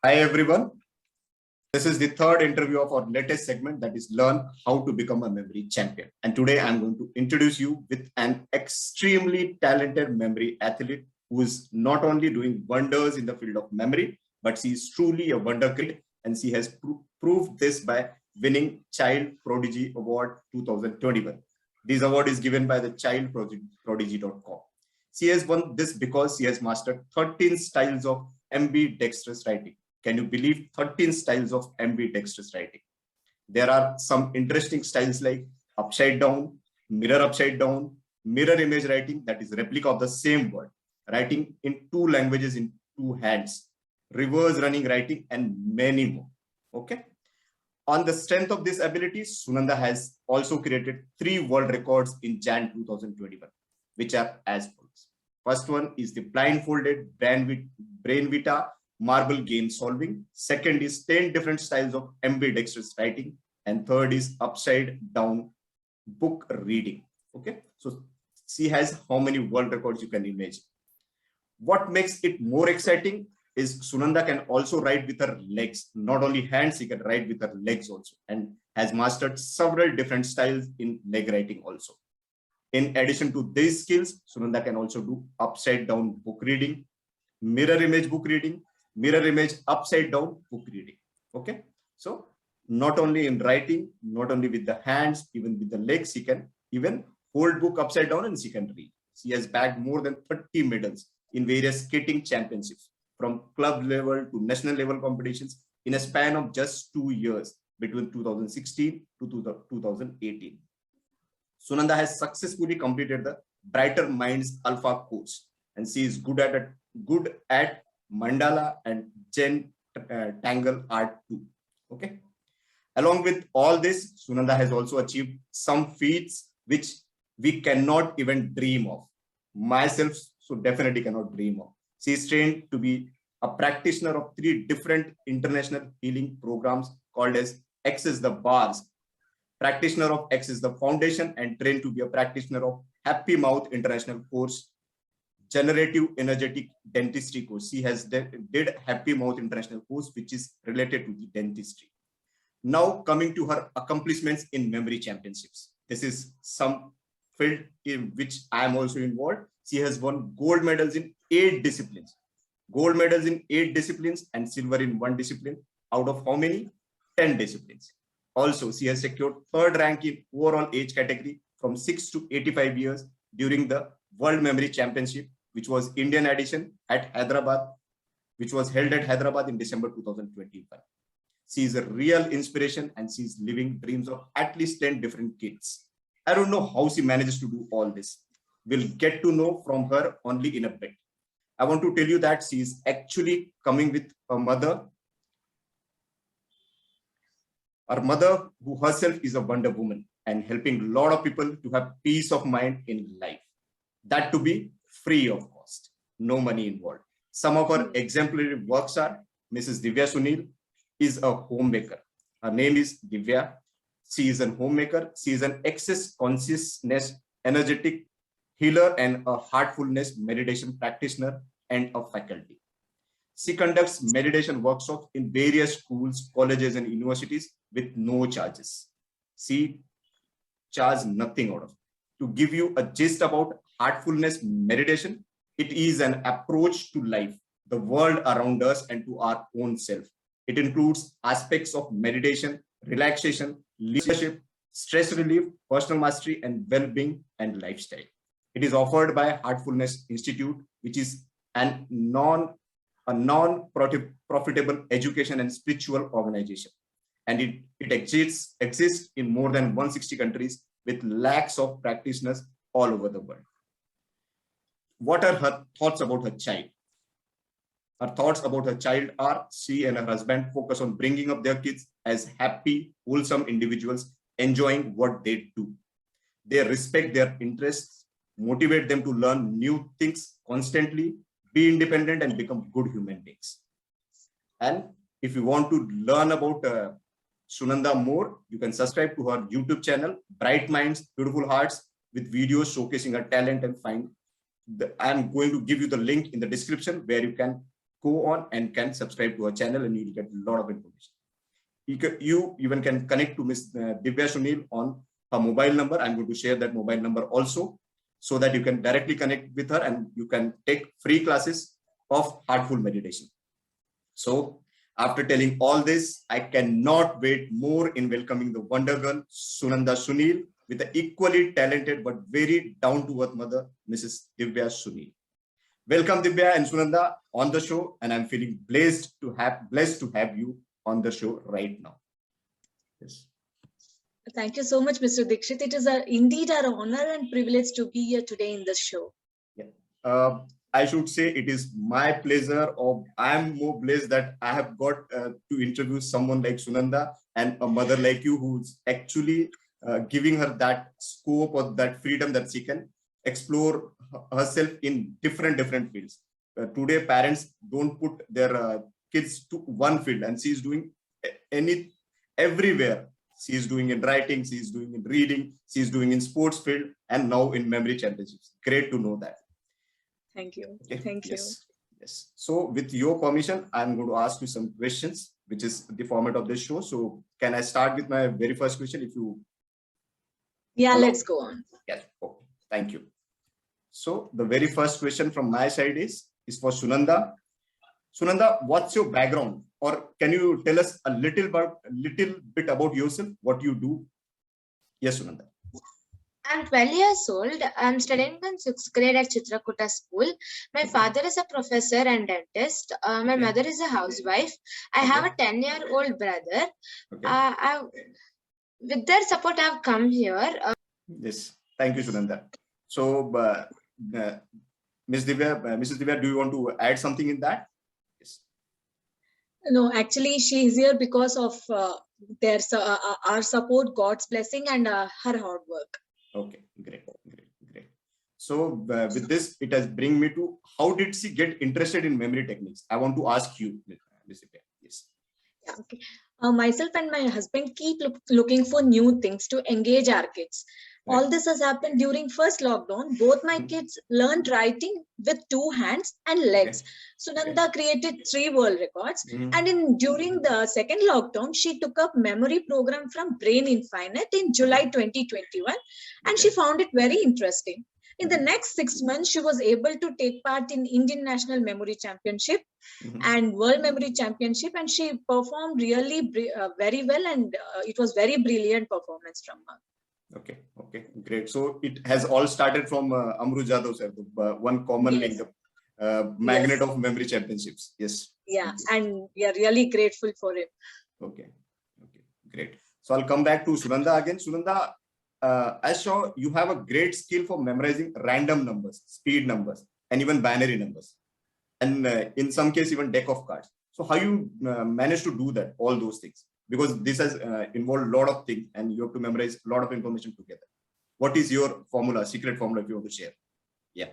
Hi everyone. This is the third interview of our latest segment, that is Learn How to Become a Memory Champion. And today I'm going to introduce you with an extremely talented memory athlete who is not only doing wonders in the field of memory, but she is truly a wonder kid, and she has proved this by winning Child Prodigy Award 2021. This award is given by the childprodigy.com. She has won this because she has mastered 13 styles of ambidextrous writing. Can you believe 13 styles of ambidextrous writing? There are some interesting styles like upside down, upside down, mirror image writing, that is replica of the same word, writing in two languages in two hands, reverse running writing, and many more. Okay. On the strength of this ability, Sunanda has also created 3 world records in Jan 2021, which are as follows. First one is the blindfolded brain vita marble game solving. Second is 10 different styles of ambidextrous writing. And third is upside down book reading. Okay. So she has how many world records you can imagine. What makes it more exciting is Sunanda can also write with her legs. Not only hands, she can write with her legs also, and has mastered several different styles in leg writing also. In addition to these skills, Sunanda can also do upside down book reading, mirror image book reading, mirror image upside down book reading. Okay. So not only in writing, not only with the hands, even with the legs, she can even hold book upside down and she can read. She has bagged more than 30 medals in various skating championships, from club level to national level competitions, in a span of just 2 years between 2016 to 2018. Sunanda has successfully completed the Brighter Minds Alpha course, and she is good at mandala and Gen Tangle art too. Okay. Along with all this, Sunanda has also achieved some feats which we cannot even dream of. Myself, so definitely cannot dream of. She is trained to be a practitioner of 3 different international healing programs called as Access the Bars. Practitioner of Access the Foundation, and trained to be a practitioner of Happy Mouth International course, Generative Energetic Dentistry course. She has did Happy Mouth International course, which is related to the dentistry. Now coming to her accomplishments in memory championships. This is some field in which I am also involved. She has won gold medals in 8 disciplines. Gold medals in 8 disciplines and silver in 1 discipline. Out of how many? 10 disciplines. Also, she has secured 3rd rank in overall age category from 6 to 85 years during the World Memory Championship, which was Indian edition at Hyderabad, which was held at Hyderabad in December 2021. She is a real inspiration, and she is living dreams of at least 10 different kids. I don't know how she manages to do all this. We'll get to know from her only in a bit. I want to tell you that she is actually coming with her mother. Her mother, who herself is a Wonder Woman and helping a lot of people to have peace of mind in life. That to be free of cost, no money involved. Some of her exemplary works are: Mrs. Divya Sunil is a homemaker. Her name is Divya. She is a homemaker. She is an access consciousness, energetic healer, and a heartfulness meditation practitioner and a faculty. She conducts meditation workshops in various schools, colleges, and universities with no charges. She charges nothing out of it. To give you a gist about heartfulness meditation, it is an approach to life, the world around us, and to our own self. It includes aspects of meditation, relaxation, leadership, stress relief, personal mastery, and well-being and lifestyle. It is offered by Heartfulness Institute, which is a non-profitable education and spiritual organization. And it exists in more than 160 countries with lakhs of practitioners all over the world. What are her thoughts about her child? Her thoughts about her child are: she and her husband focus on bringing up their kids as happy, wholesome individuals, enjoying what they do. They respect their interests, motivate them to learn new things constantly, be independent, and become good human beings. And if you want to learn about Sunanda more, you can subscribe to her YouTube channel, Bright Minds, Beautiful Hearts, with videos showcasing her talent, and I'm going to give you the link in the description where you can go on and can subscribe to our channel, and you'll get a lot of information. You even can connect to Miss Divya Sunil on her mobile number. I'm going to share that mobile number also, so that you can directly connect with her and you can take free classes of heartful meditation. So after telling all this, I cannot wait more in welcoming the wonder girl, Sunanda Sunil, with an equally talented but very down-to-earth mother, Mrs. Divya Sunil. Welcome Divya and Sunanda on the show, and I'm feeling blessed to have you on the show right now. Yes. Thank you so much, Mr. Dixit. It is indeed our honor and privilege to be here today in the show. Yeah. I should say it is my pleasure, or I'm more blessed that I have got to interview someone like Sunanda and a mother like you, who's actually giving her that scope or that freedom that she can explore herself in different fields. Today, parents don't put their kids to one field, and she's doing everywhere. She's doing in writing, she's doing in reading, she's doing in sports field, and now in memory championships. Great to know that. Thank you. Okay. Thank you. Yes. So with your permission, I'm going to ask you some questions, which is the format of this show. So can I start with my very first question? If you... Yeah, let's go on. Yes. Okay. Thank you. So the very first question from my side is for Sunanda. Sunanda, what's your background? Or can you tell us a little bit about yourself, what you do? Yes, Sunanda. I'm 12 years old. I'm studying in 6th grade at Chitrakuta school. My father is a professor and dentist. My mother is a housewife. I have a 10-year-old brother. With their support, I've come here. Yes, thank you, Sunanda. So, Mrs. Divya, do you want to add something in that? Yes. No, actually, she is here because of our support, God's blessing, and her hard work. Okay, great. So with this, it has bring me to, how did she get interested in memory techniques? I want to ask you, Ms. Divya. Yes. Yeah, okay. Myself and my husband keep looking for new things to engage our kids. Right. All this has happened during first lockdown. Both my kids learned writing with 2 hands and legs. Sunanda created 3 world records. And during the second lockdown, she took up memory program from Brain Infinite in July 2021. And she found it very interesting. In the next 6 months, she was able to take part in Indian National Memory Championship and World Memory Championship, and she performed really very well, and it was very brilliant performance from her. Okay, great. So it has all started from Amru Jadhav, sir, one common link, magnet of memory championships. Yes. Yeah, and we are really grateful for it. Okay, great. So I'll come back to Sunanda again. Sunanda, I saw you have a great skill for memorizing random numbers, speed numbers, and even binary numbers, and in some case even deck of cards. So how you manage to do that, all those things? Because this has involved a lot of things, and you have to memorize a lot of information together. What is your formula, secret formula, if you want to share? Yeah.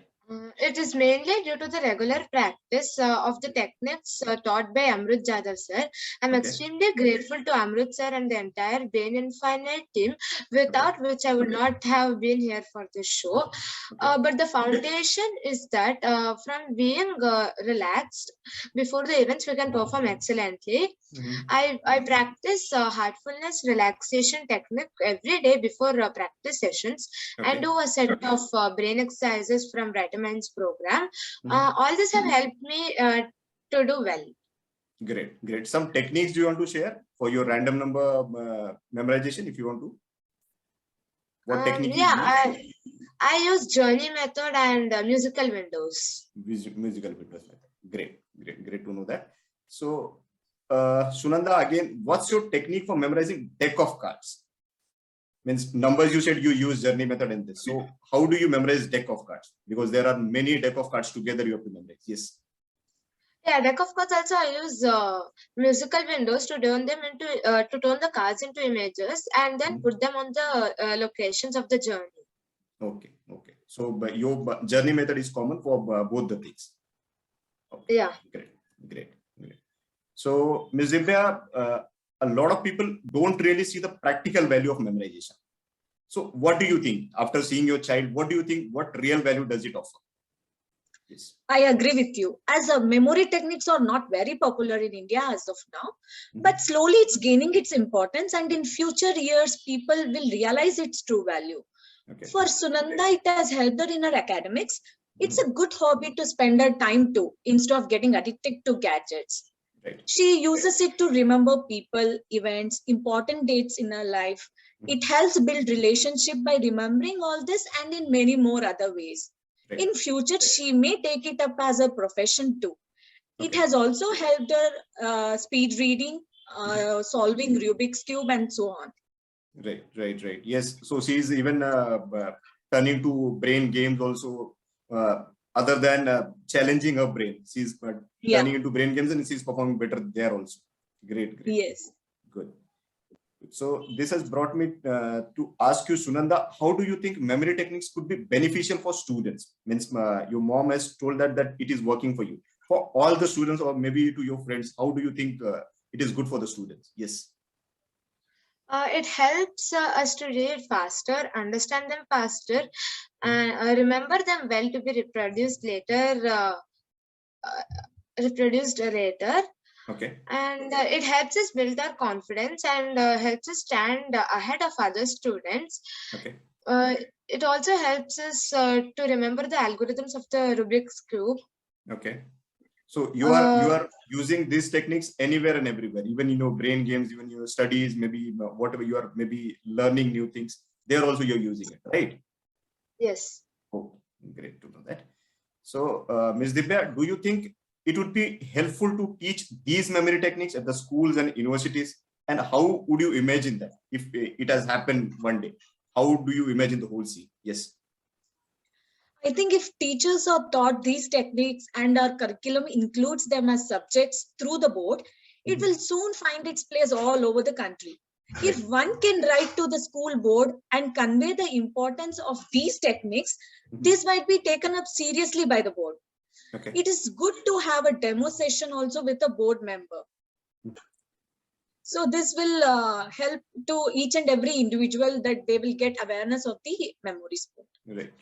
It is mainly due to the regular practice of the techniques taught by Amrut Jadhav sir. I'm extremely grateful to Amrut sir and the entire Brain Infinite team, without which I would not have been here for this show. But the foundation is that from being relaxed before the events, we can perform excellently. I practice heartfulness relaxation technique every day before practice sessions, and do a set of brain exercises from Mind's program. All this have helped me to do well. Great. Some techniques do you want to share for your random number memorization, if you want to? What technique? I use journey method and musical windows. Musical windows method. Great to know that. So, Sunanda, again, what's your technique for memorizing deck of cards? Means numbers, you said you use journey method in this. So how do you memorize deck of cards? Because there are many deck of cards together you have to memorize. Yes. Yeah, deck of cards also I use musical windows to turn them into to turn the cards into images and then put them on the locations of the journey. Okay. So your journey method is common for both the things. Okay. Yeah. Great. So Ms. Divya, a lot of people don't really see the practical value of memorization. So what do you think after seeing your child? What do you think? What real value does it offer? Yes. I agree with you. As a memory techniques are not very popular in India as of now, but slowly it's gaining its importance, and in future years, people will realize its true value. Okay. For Sunanda, it has helped her in her academics. It's a good hobby to spend her time to instead of getting addicted to gadgets. Right. She uses it to remember people, events, important dates in her life. It helps build relationship by remembering all this and in many more other ways. Right. In future, she may take it up as a profession too. It has also helped her speed reading, solving Rubik's Cube, and so on. Right. Yes. So she's even turning to brain games also, other than challenging her brain. She's turning into brain games and she's performing better there also. Great. Yes. Good. So this has brought me to ask you, Sunanda, how do you think memory techniques could be beneficial for students? Means your mom has told that it is working for you. For all the students or maybe to your friends, how do you think it is good for the students? Yes. It helps us to read faster, understand them faster, and remember them well to be reproduced later. Okay. And it helps us build our confidence and helps us stand ahead of other students. Okay. It also helps us to remember the algorithms of the Rubik's Cube. Okay. So you are using these techniques anywhere and everywhere, even in your brain games, even your studies, maybe whatever you are maybe learning new things. There also you're using it, right? Yes. Oh, great to know that. So, Ms. Divya, do you think it would be helpful to teach these memory techniques at the schools and universities? And how would you imagine that if it has happened one day? How do you imagine the whole scene? Yes. I think if teachers are taught these techniques and our curriculum includes them as subjects through the board, it will soon find its place all over the country. If one can write to the school board and convey the importance of these techniques, this might be taken up seriously by the board. Okay. It is good to have a demo session also with a board member. So this will help to each and every individual that they will get awareness of the memory sport. Right.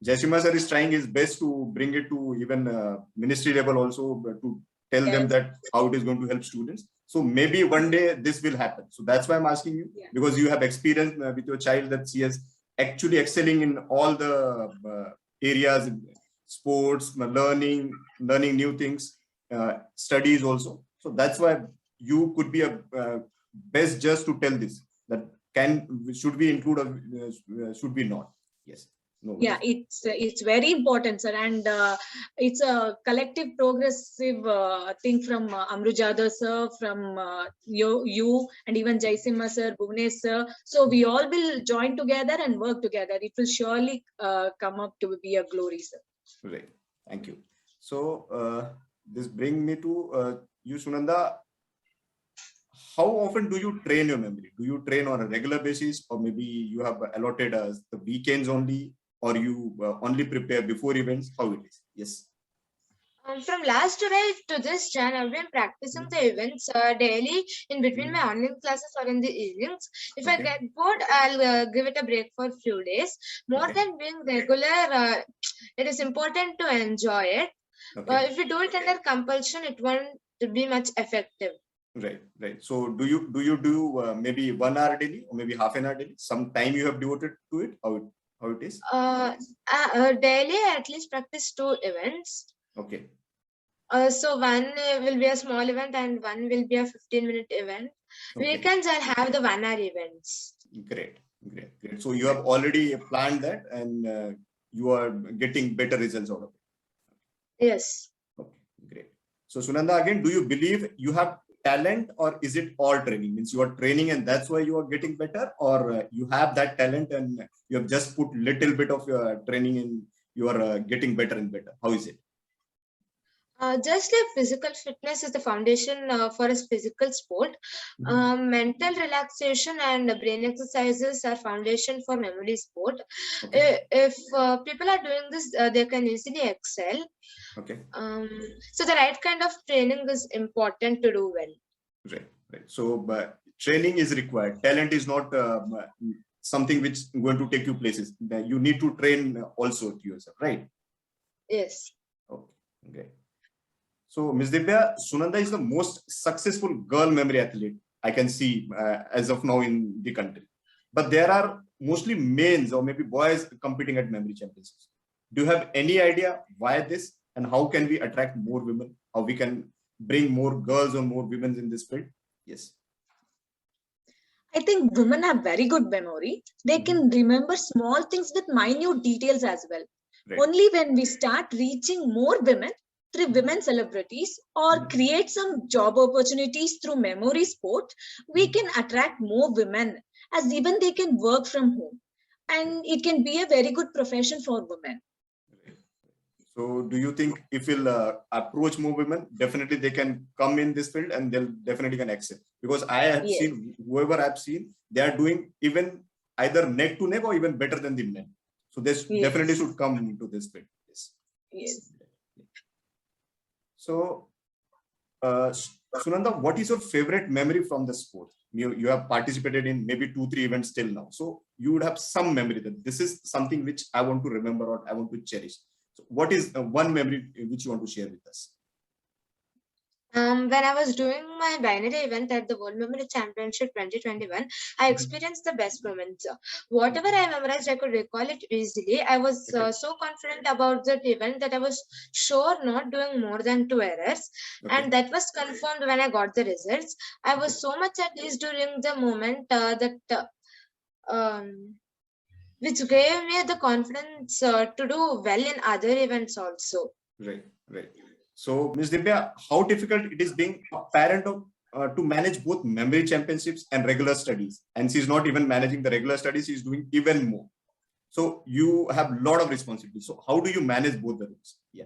Jasima sir is trying his best to bring it to even ministry level also to tell them that how it is going to help students. So maybe one day this will happen. So that's why I'm asking you, because you have experience with your child that she is actually excelling in all the areas, sports, learning new things, studies also. So that's why you could be a best just to tell this that should we include or should we not? Yes. No worries. It's very important, sir, and it's a collective progressive thing from Amrujada sir, from you and even Jaisimha sir, Bhuvnesh sir. So we all will join together and work together. It will surely come up to be a glory, sir. Right. Thank you. So this brings me to you, Sunanda. How often do you train your memory? Do you train on a regular basis, or maybe you have allotted the weekends only, or you only prepare before events? How it is? Yes. From last July to this Jan, I've been practicing the events daily in between my online classes or in the evenings. If I get bored, I'll give it a break for a few days. More than being regular, it is important to enjoy it. If you do it under compulsion, it won't be much effective. Right. So do you do maybe 1 hour daily or maybe half an hour daily? Some time you have devoted to it? How it is? Daily, I at least practice 2 events. Okay. So one will be a small event and one will be a 15-minute event. Weekends, I'll have the 1 hour events. Great. So you have already planned that and you are getting better results out of it. Yes. Okay, great. So Sunanda, again, do you believe you have talent, or is it all training? Means you are training and that's why you are getting better, or you have that talent and you have just put little bit of your training and you are getting better and better? How is it? Just like physical fitness is the foundation for a physical sport, mental relaxation and brain exercises are foundation for memory sport. If people are doing this, they can easily excel. So the right kind of training is important to do well. Right. So training is required. Talent is not something which is going to take you places. You need to train also to yourself, right? Yes. Okay, great. So, Ms. Divya, Sunanda is the most successful girl memory athlete I can see as of now in the country. But there are mostly males or maybe boys competing at memory championships. Do you have any idea why this, and how can we attract more women? How we can bring more girls or more women in this field? Yes. I think women have very good memory. They can remember small things with minute details as well. Right. Only when we start reaching more women through women celebrities or create some job opportunities through memory sport, we can attract more women, as even they can work from home. And it can be a very good profession for women. So do you think if we'll approach more women, definitely they can come in this field and they'll definitely can excel? Because I have seen, whoever I've seen, they are doing even either neck to neck or even better than the men. So this definitely should come into this field. Yes. So, Sunanda, what is your favorite memory from the sport? You have participated in maybe 2-3 events till now. So you would have some memory that this is something which I want to remember or I want to cherish. So what is one memory which you want to share with us? When I was doing my binary event at the World Memory Championship 2021, I experienced the best moments. Whatever I memorized, I could recall it easily. I was so confident about that event that I was sure not doing more than 2 errors. And that was confirmed when I got the results. I was so much at ease during the moment which gave me the confidence to do well in other events also. Right, right. So, Ms. Divya, how difficult it is being a parent of to manage both memory championships and regular studies? And she's not even managing the regular studies; she's doing even more. So you have a lot of responsibility. So how do you manage both the roles? Yeah.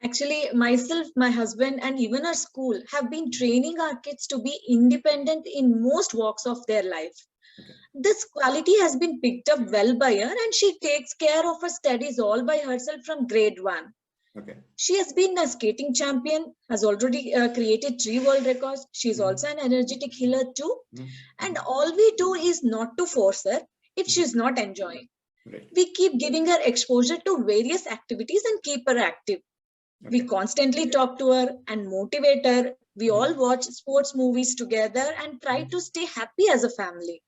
Actually, myself, my husband, and even our school have been training our kids to be independent in most walks of their life. This quality has been picked up well by her, and she takes care of her studies all by herself from grade 1. She has been a skating champion, has already created 3 world records. She is also an energetic healer too. And all we do is not to force her if she is not enjoying. We keep giving her exposure to various activities and keep her active. We constantly talk to her and motivate her. We all watch sports movies together and try to stay happy as a family.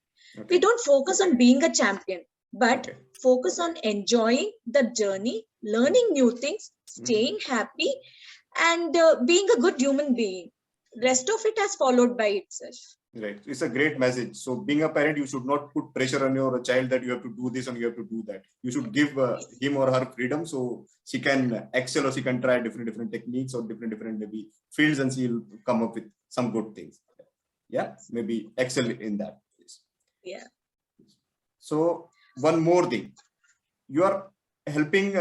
We don't focus on being a champion, but focus on enjoying the journey, learning new things, staying happy, and being a good human being. Rest of it has followed by itself. Right. It's a great message. So being a parent, you should not put pressure on your child that you have to do this and you have to do that. You should give him or her freedom so she can excel or she can try different techniques or different maybe fields and she'll come up with some good things. Yeah, maybe excel in that. Yeah. So one more thing, you are helping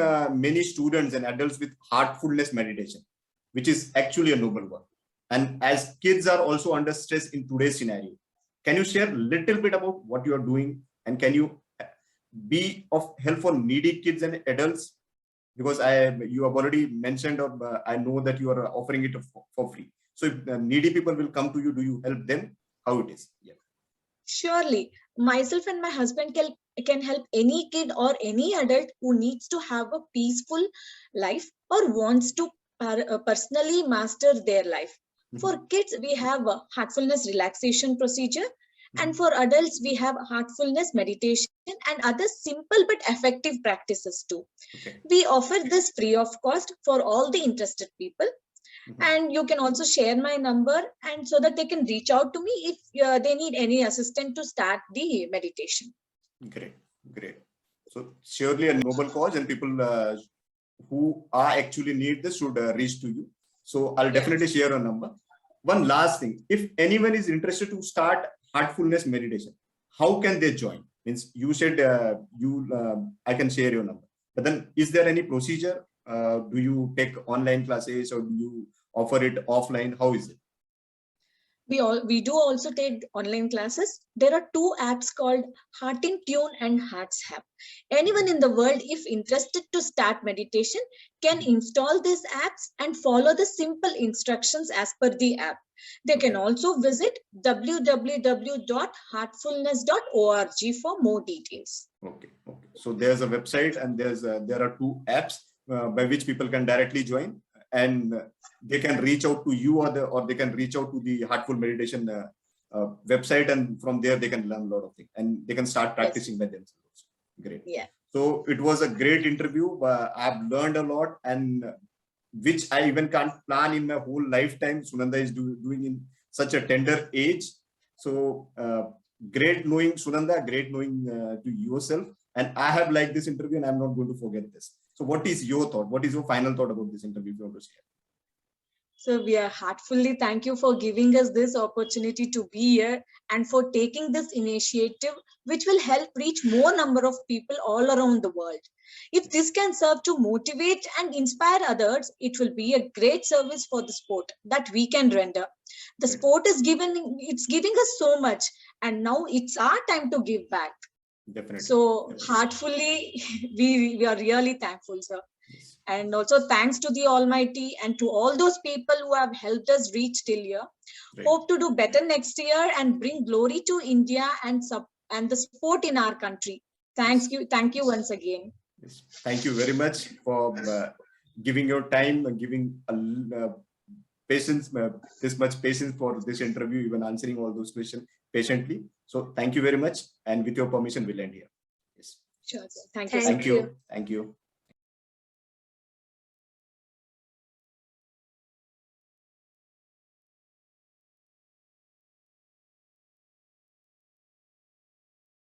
many students and adults with heartfulness meditation, which is actually a noble work. And as kids are also under stress in today's scenario, can you share a little bit about what you are doing and can you be of help for needy kids and adults? Because you have already mentioned or I know that you are offering it for free. So if needy people will come to you, do you help them? How it is? Yeah. Surely, myself and my husband can help any kid or any adult who needs to have a peaceful life or wants to personally master their life. For kids, we have a heartfulness relaxation procedure. And for adults, we have heartfulness meditation and other simple but effective practices too. We offer this free of cost for all the interested people. And you can also share my number and so that they can reach out to me if they need any assistance to start the meditation. Great, great. So surely a noble cause and people who are actually need this should reach to you. So I'll definitely share a number. One last thing, if anyone is interested to start heartfulness meditation, how can they join? Means you said I can share your number, but then is there any procedure? Do you take online classes or do you offer it offline? How is it? We do also take online classes. There are 2 apps called Heart in Tune and Hearts App. Anyone in the world, if interested to start meditation, can install these apps and follow the simple instructions as per the app. They can also visit www.heartfulness.org for more details. Okay. So there's a website and there are 2 apps. by which people can directly join, and they can reach out to you, or they can reach out to the Heartful Meditation website, and from there they can learn a lot of things, and they can start practicing by themselves. Great. Yeah. So it was a great interview. I've learned a lot, and which I even can't plan in my whole lifetime. Sunanda is doing in such a tender age. So great knowing Sunanda, great knowing to yourself. And I have liked this interview, and I'm not going to forget this. So what is your thought? What is your final thought about this interview? If you want to share? So we are heartfully thank you for giving us this opportunity to be here and for taking this initiative, which will help reach more number of people all around the world. If this can serve to motivate and inspire others, it will be a great service for the sport that we can render. The sport is it's giving us so much, and now it's our time to give back. Definitely. So heartfully, we are really thankful, sir. Yes. And also thanks to the Almighty and to all those people who have helped us reach till here. Great. Hope to do better next year and bring glory to India and the sport in our country. Thank you once again. Yes. Thank you very much for giving your time and giving patience, this much patience for this interview, even answering all those questions patiently. So thank you very much. And with your permission, we'll end here. Yes. Sure. Sir. Thank you. Thank you. Thank you.